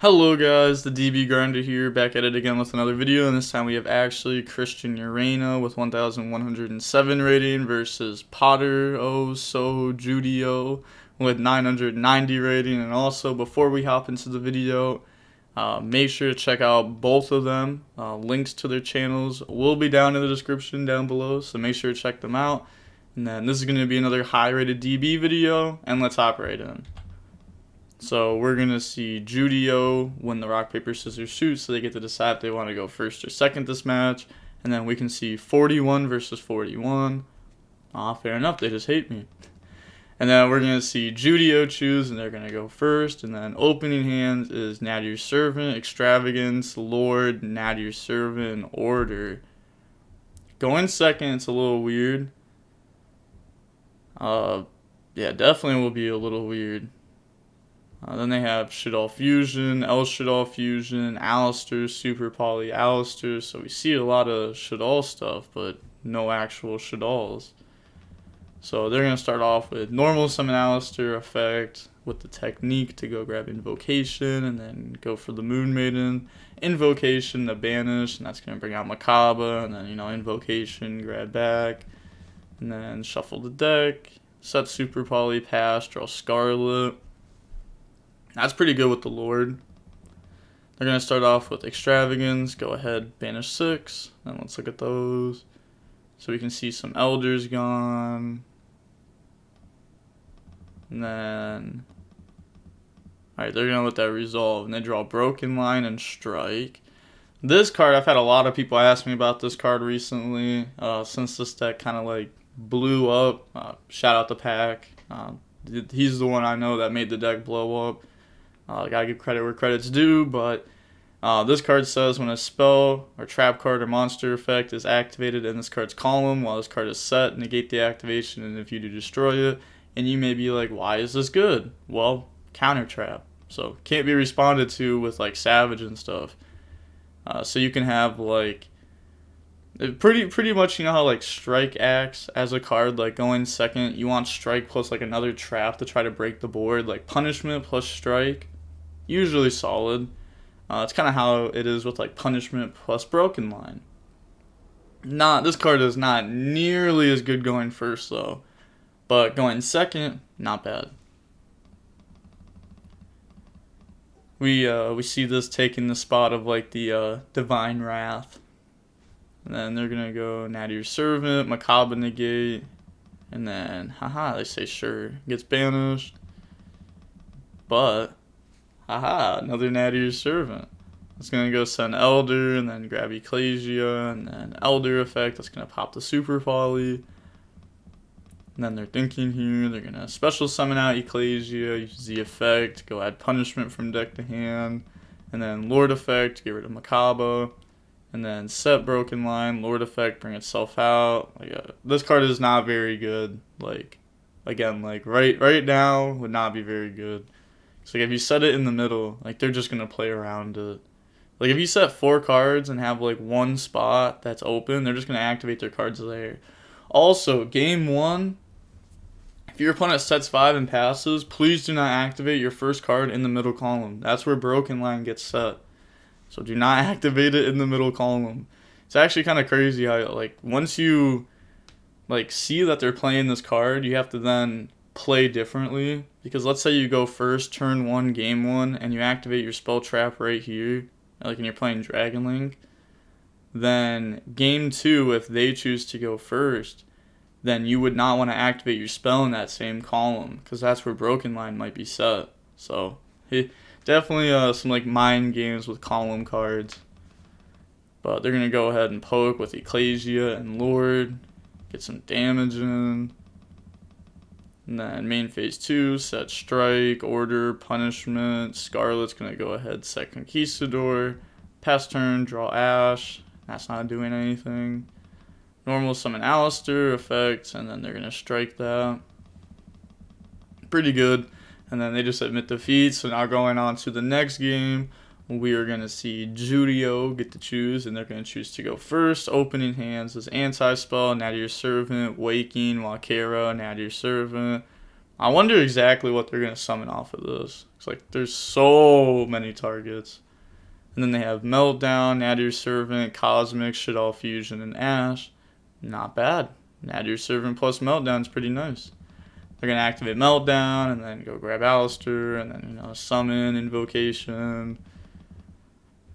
Hello guys, the DB Grinder here, back at it again with another video, and this time we have actually Christian Urena with 1107 rating versus Potter Oh So Judio with 990 rating. And also, before we hop into the video, make sure to check out both of them. Links to their channels will be down in the description down below, so make sure to check them out. And then this is going to be another high rated DB video, and let's hop right in. So we're going to see Judio win the rock, paper, scissors, shoot, so they get to decide if they want to go first or second this match. And then we can see 41 versus 41. Fair enough, they just hate me. And then we're going to see Judio choose, and they're going to go first. And then opening hands is Nadir Servant, Extravagance, Lord, Nadir Servant, Order. Going second, it's a little weird. Yeah, definitely will be a little weird. Then they have Shaddoll Fusion, Shaddoll Fusion, Alistair, Super Poly Alistair. So we see a lot of Shaddoll stuff, but no actual Shaddolls. So they're going to start off with normal summon Alistair effect with the technique to go grab Invocation, and then go for the Moon Maiden. Invocation to banish, and that's going to bring out Makaba, and then, Invocation, grab back, and then shuffle the deck, set Super Poly pass, draw Scarlet. That's pretty good with the Lord. They're going to start off with Extravagance, go ahead, banish 6, and let's look at those. So we can see some Elders gone. And then, alright, they're going to let that resolve, and they draw Broken Line and Strike. This card, I've had a lot of people ask me about this card recently, since this deck kind of like blew up. Shout out to Pack. He's the one I know that made the deck blow up. Gotta give credit where credit's due, but this card says when a spell or trap card or monster effect is activated in this card's column while this card is set, negate the activation, and if you do, destroy it. And you may be like, why is this good? Well, counter trap. So can't be responded to with like Savage and stuff. So you can have like pretty much, how like Strike acts as a card, like going second, you want Strike plus like another trap to try to break the board, like Punishment plus Strike. Usually solid. It's kind of how it is with like Punishment plus Broken Line. This card is not nearly as good going first though, but going second, not bad. We see this taking the spot of like the Divine Wrath, and then they're gonna go Nadir Servant, Makaba negate, and then they say sure, gets banished, but another Nadir Servant. It's going to go send Elder, and then grab Ecclesia, and then Elder effect. That's going to pop the Super Poly. And then they're thinking here, they're going to special summon out Ecclesia, use the effect, go add Punishment from deck to hand, and then Lord effect, get rid of Makaba, and then set Broken Line, Lord effect, bring itself out. This card is not very good. Right now would not be very good. So if you set it in the middle, they're just going to play around it. If you set 4 cards and have one spot that's open, they're just going to activate their cards there. Also, game 1, if your opponent sets 5 and passes, please do not activate your first card in the middle column. That's where Broken Line gets set. So do not activate it in the middle column. It's actually kind of crazy how once you see that they're playing this card, you have to then play differently, because let's say you go first turn 1 game 1 and you activate your spell trap right here, and you're playing Dragon Link, then game 2, if they choose to go first, then you would not want to activate your spell in that same column, because that's where Broken Line might be set. So definitely some mind games with column cards. But they're gonna go ahead and poke with Ecclesia and Lord, get some damage in. And then main phase 2, set Strike, Order, Punishment. Scarlet's going to go ahead, set Conquistador. Pass turn, draw Ash. That's not doing anything. Normal summon Alistair, effect, and then they're going to strike that. Pretty good. And then they just admit defeat. So now going on to the next game, we are going to see Judio get to choose, and they're going to choose to go first. Opening hands is Anti-Spell, Nadir Servant, Waking, Wakera, Nadir Servant. I wonder exactly what they're going to summon off of this. It's like there's so many targets. And then they have Meltdown, Nadir Servant, Cosmic, Shaddoll Fusion, and Ash. Not bad. Nadir Servant plus Meltdown is pretty nice. They're going to activate Meltdown and then go grab Alistair and then, summon, Invocation.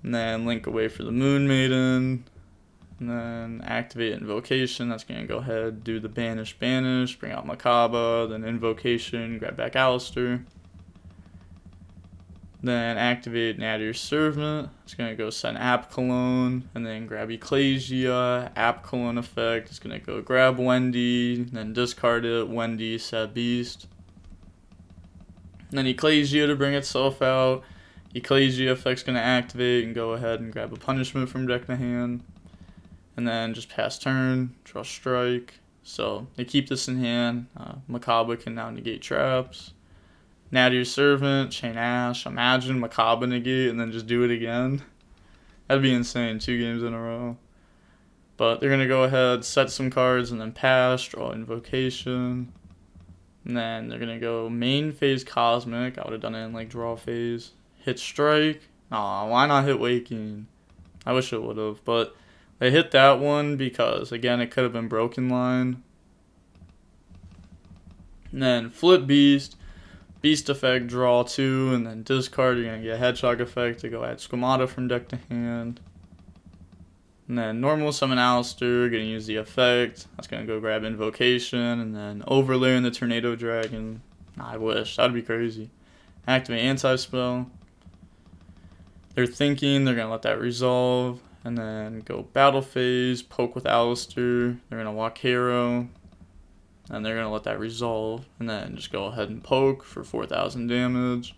And then link away for the Moon Maiden. And then activate Invocation. That's going to go ahead, do the Banish, bring out Makaba, then Invocation, grab back Alistair. Then activate Nadir Servant. It's going to go send App Cologne, and then grab Ecclesia, App Cologne effect. It's going to go grab Wendy, then discard it, Wendy, set Beast. And then Ecclesia to bring itself out. Ecclesia effect's going to activate and go ahead and grab a punishment from deck to hand. And then just pass turn, draw strike. So they keep this in hand. Makaba can now negate traps. Nadir Servant, chain Ash. Imagine Makaba negate and then just do it again. That'd be insane, 2 games in a row. But they're going to go ahead, set some cards, and then pass, draw Invocation. And then they're going to go main phase Cosmic. I would have done it in like draw phase. Hit strike. Aw, why not hit Waking? I wish it would have, but they hit that one because, again, it could have been Broken Line. And then flip Beast. Beast effect, draw 2, and then discard. You're going to get Hedgehog effect to go add Squamata from deck to hand. And then normal summon Alistair, going to use the effect. That's going to go grab Invocation, and then overlay in the Tornado Dragon. I wish. That would be crazy. Activate Anti-Spell. They're thinking they're going to let that resolve, and then go Battle Phase, poke with Alistair. They're going to walk Hero. And they're going to let that resolve. And then just go ahead and poke for 4,000 damage.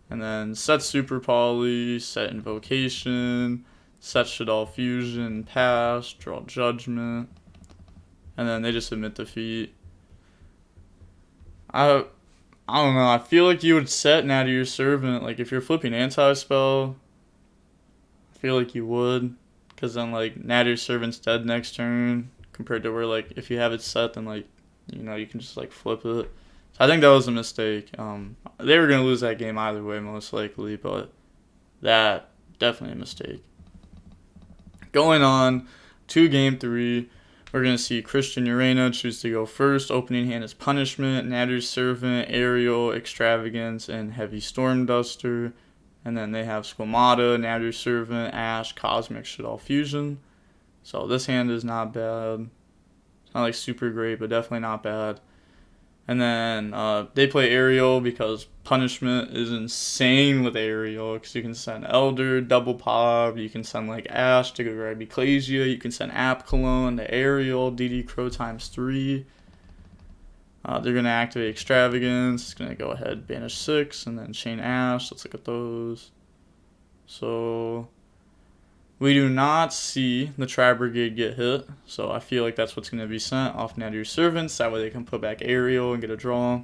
And then set Super Poly, set Invocation, set Shaddoll Fusion, pass, draw Judgment. And then they just admit defeat. I don't know. I feel like you would set Nadir Servant. Like, if you're flipping Anti-Spell, I feel like you would. Because then, like, Nadir Servant's dead next turn. Compared to where, like, if you have it set, then, like, you can just, like, flip it. So I think that was a mistake. They were going to lose that game either way, most likely, but that, definitely a mistake. Going on to Game 3, we're going to see Christian Urena choose to go first. Opening hand is Punishment, Nadir Servant, Aerial, Extravagance, and Heavy Storm Duster. And then they have Squamata, Nadir Servant, Ash, Cosmic, Shaddoll Fusion. So this hand is not bad. Not like super great, but definitely not bad. And then they play Aerial because Punishment is insane with Aerial. Because you can send Elder, double pop. You can send like Ash to go grab Ecclesia. You can send App Cologne to Aerial, DD Crow ×3. They're going to activate Extravagance. It's going to go ahead, banish 6, and then chain Ash. Let's look at those. So we do not see the Tri-Brigade get hit, so I feel like that's what's going to be sent off Nadir Servants. That way they can put back Aerial and get a draw.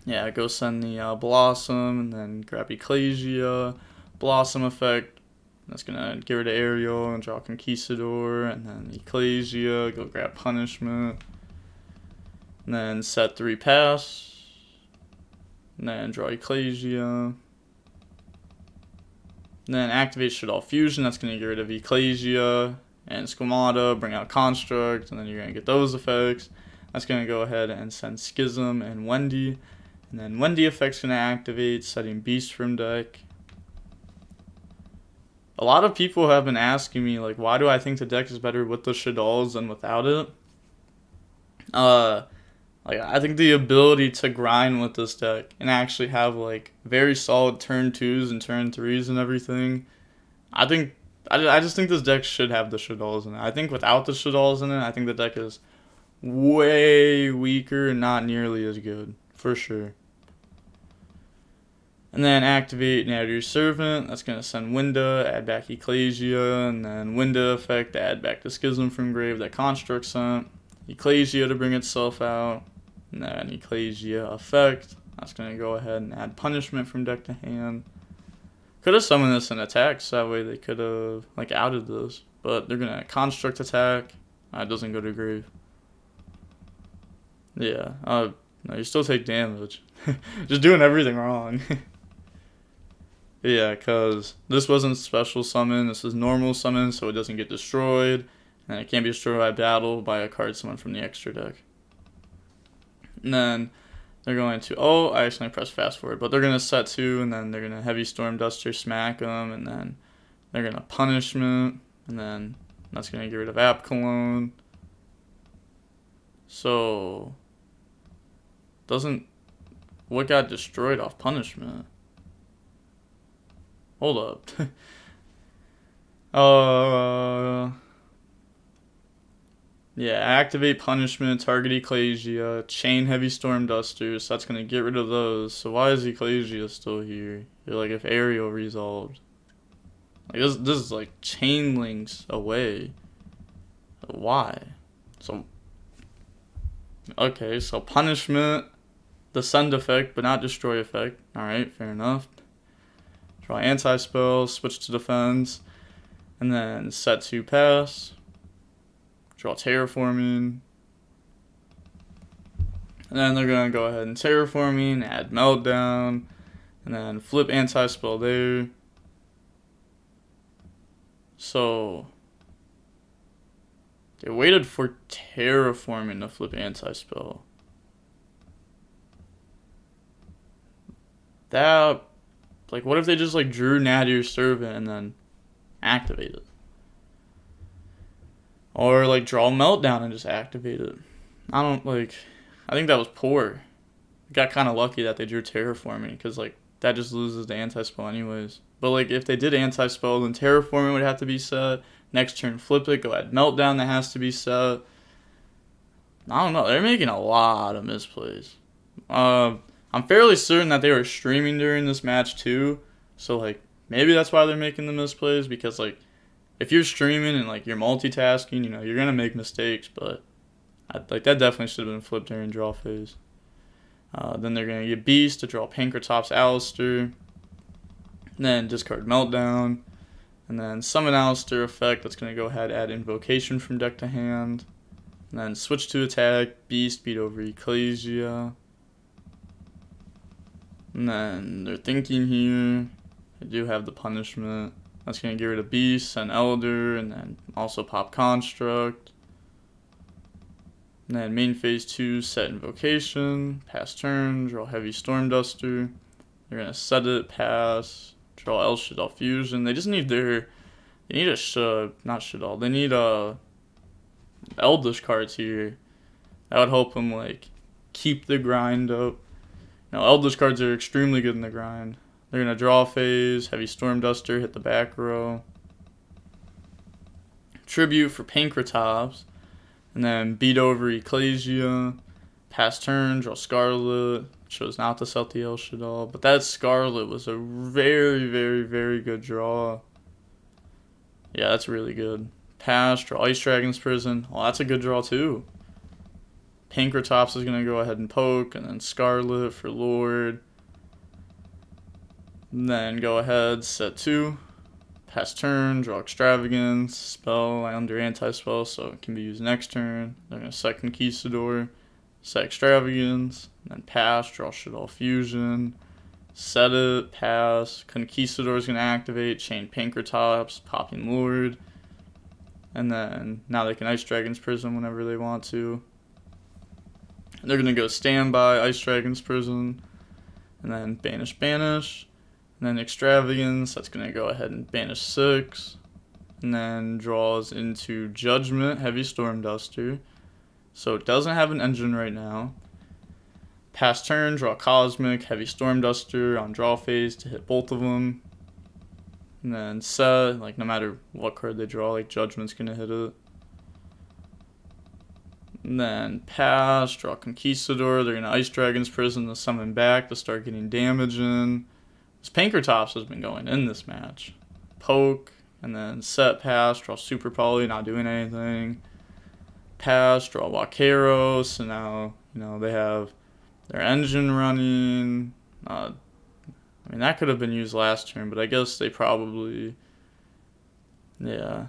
Yeah, go send the Blossom, and then grab Ecclesia. Blossom effect. That's going to get rid of Aerial and draw Conquistador, and then Ecclesia. Go grab Punishment. And then set 3 pass. And then draw Ecclesia. Then activate Shaddoll Fusion. That's going to get rid of Ecclesia and Squamata, bring out Construct, and then you're going to get those effects. That's going to go ahead and send Schism and Wendy. And then Wendy effect's going to activate, setting Beast from deck. A lot of people have been asking me, like, why do I think the deck is better with the Shaddolls than without it? Like, I think the ability to grind with this deck and actually have, like, very solid turn 2s and turn 3s and everything, I just think this deck should have the Shaddolls in it. I think without the Shaddolls in it, I think the deck is way weaker and not nearly as good, for sure. And then activate Nadir Servant. That's going to send Winda, add back Ecclesia, and then Winda effect, add back the Schism from grave that Construct sent. Ecclesia to bring itself out. And then Ecclesia effect. That's going to go ahead and add Punishment from deck to hand. Could have summoned this in attack, so that way they could have, like, outed this. But they're going to Construct attack. It doesn't go to grave. Yeah. No, you still take damage. Just doing everything wrong. Yeah, because this wasn't special summon. This is normal summon, so it doesn't get destroyed. And it can't be destroyed by battle by a card summon from the extra deck. And then they're going to... Oh, I accidentally pressed fast forward. But they're going to set 2, and then they're going to Heavy Storm Duster, smack them, and then they're going to Punishment, and then that's going to get rid of App Cologne. So... What got destroyed off Punishment? Hold up. Yeah, activate Punishment, target Ecclesia, chain Heavy Storm Dusters, so that's going to get rid of those. So why is Ecclesia still here? You're like, if Aerial resolved. Like, this is like chain links away. Why? So, okay, so Punishment, the Send effect, but not Destroy effect. Alright, fair enough. Draw anti-spell, switch to defense, and then set 2 pass. Draw Terraforming. And then they're going to go ahead and Terraforming, add Meltdown, and then flip anti-spell there. So, they waited for Terraforming to flip anti-spell. That, like, what if they just, like, drew Nadir Servant and then activate it? Or, like, draw Meltdown and just activate it. I think that was poor. Got kind of lucky that they drew Terraforming, because, like, that just loses the anti-spell anyways. But, like, if they did anti-spell, then Terraforming would have to be set. Next turn, flip it, go ahead, Meltdown, that has to be set. I don't know. They're making a lot of misplays. I'm fairly certain that they were streaming during this match, too. So, like, maybe that's why they're making the misplays, because, like, if you're streaming and, like, you're multitasking, you know, you're going to make mistakes, but, that definitely should have been flipped during draw phase. Then they're going to get Beast to draw Pankratops Alistair. Then discard Meltdown. And then summon Alistair effect. That's going to go ahead, add Invocation from deck to hand. And then switch to attack. Beast, beat over Ecclesia. And then they're thinking here. They do have the Punishment. That's going to get rid of Beast, send Elder, and then also pop Construct. And then main phase 2, set Invocation, pass turn, draw Heavy Storm Duster. They're going to set it, pass, draw Shaddoll Fusion. They just need they need they need Eldlich cards here. That would help them, like, keep the grind up. Now, Eldlich cards are extremely good in the grind. They're going to draw phase, Heavy Storm Duster, hit the back row. Tribute for Pankratops. And then beat over Ecclesia. Pass turn, draw Scarlet. Chose not to set the Shaddoll. But that Scarlet was a very, very, very good draw. Yeah, that's really good. Pass, draw Ice Dragon's Prison. Well, that's a good draw too. Pankratops is going to go ahead and poke. And then Scarlet for Lord. And then go ahead, set 2. Pass turn, draw Extravagance, spell under anti-spell, so it can be used next turn. They're going to set Conquistador, set Extravagance, and then pass, draw Shaddoll Fusion, set it, pass. Conquistador is going to activate, chain Pankratops, popping Lord, and then now they can Ice Dragon's Prison whenever they want to. And they're going to go standby, Ice Dragon's Prison, and then banish. And then Extravagance, that's going to go ahead and banish 6. And then draws into Judgment, Heavy Storm Duster. So it doesn't have an engine right now. Pass turn, draw Cosmic, Heavy Storm Duster on draw phase to hit both of them. And then set, like, no matter what card they draw, like, Judgment's going to hit it. And then pass, draw Conquistador. They're going to Ice Dragon's Prison to summon back to start getting damage in. Pankratops has been going in this match. Poke, and then set, pass, draw Super Poly, not doing anything. Pass, draw Wakero, so now, you know, they have their engine running. I mean, that could have been used last turn, but I guess they probably, yeah.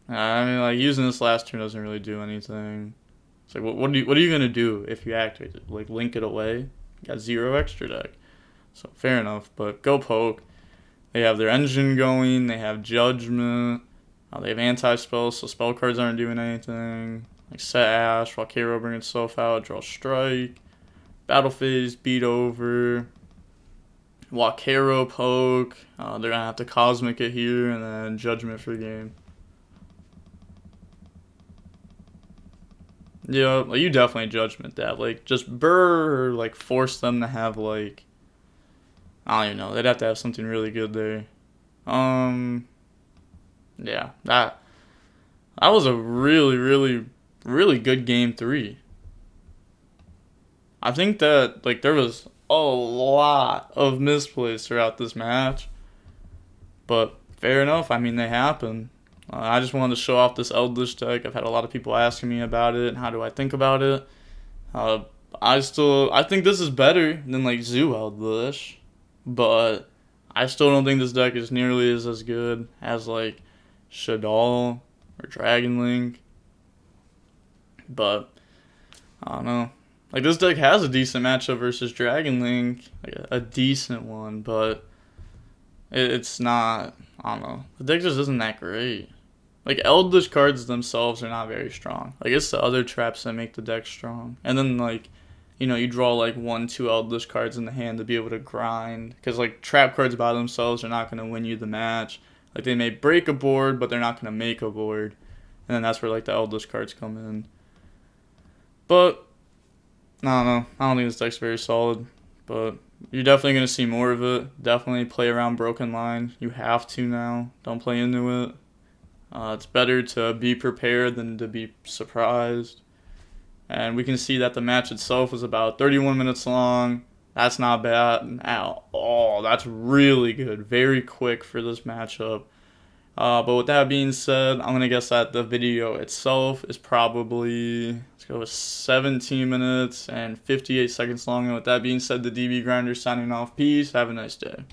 I mean, like, using this last turn doesn't really do anything. It's like, what are you gonna do if you activate it? Like, link it away? You got 0 extra deck. So fair enough, but go poke. They have their engine going. They have judgment. They have anti-spells, so spell cards aren't doing anything. Like set Ash, Valkyro bring itself out, draw strike. Battle phase, beat over. Valkyro poke. They're gonna have to cosmic it here, and then judgment for game. Yeah, like you definitely judgment that. Like just burr, or like force them to have like, I don't even know. They'd have to have something really good there. Yeah, that was a really, really, really good game 3. I think that like there was a lot of misplays throughout this match, but fair enough. I mean, they happen. I just wanted to show off this Eldlich deck. I've had a lot of people asking me about it and how do I think about it. I think this is better than like Zoo Eldlich, but I still don't think this deck is nearly as good as like Shaddoll or Dragon Link. But I don't know. Like this deck has a decent matchup versus Dragon Link, like a decent one, but it's not. I don't know. The deck just isn't that great. Like Eldritch cards themselves are not very strong. Like it's the other traps that make the deck strong. And then like, you draw like 1-2 Eldritch cards in the hand to be able to grind. Because like trap cards by themselves are not going to win you the match. Like they may break a board, but they're not going to make a board. And then that's where like the Eldritch cards come in. But I don't know. I don't think this deck's very solid. But you're definitely going to see more of it. Definitely play around Broken Line. You have to now. Don't play into it. It's better to be prepared than to be surprised. And we can see that the match itself was about 31 minutes long. That's not bad at all. That's really good. Very quick for this matchup. But with that being said, I'm going to guess that the video itself is probably, let's go with 17 minutes and 58 seconds long. And with that being said, the DB Grinder signing off. Peace. Have a nice day.